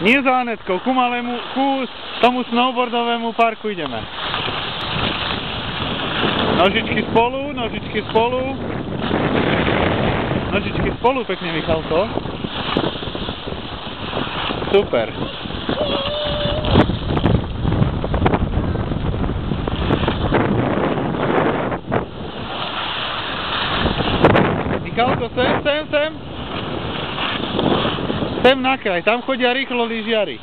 Nie za Anetkou, ku tomu snowboardovému parku ideme. Nožičky spolu, nožičky spolu. Nožičky spolu, pekne Michalko. Super. Michalko, sem. Sem na kraj, tam chodia rýchlo lyžiari.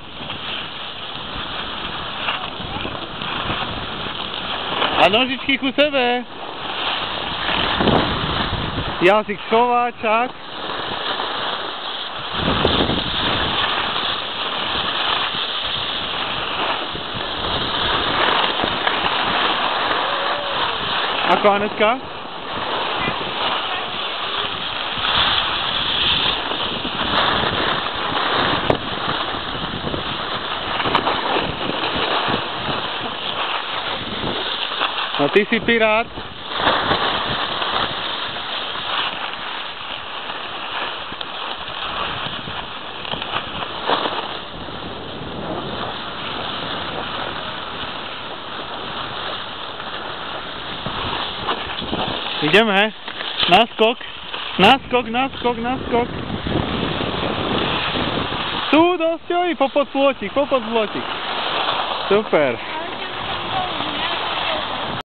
A nožičky ku sebe. Jazyk schováčak. Ako Anetka? No ty si pirát. Ideme. Naskok. Tu dosť, popod plôtik. Super.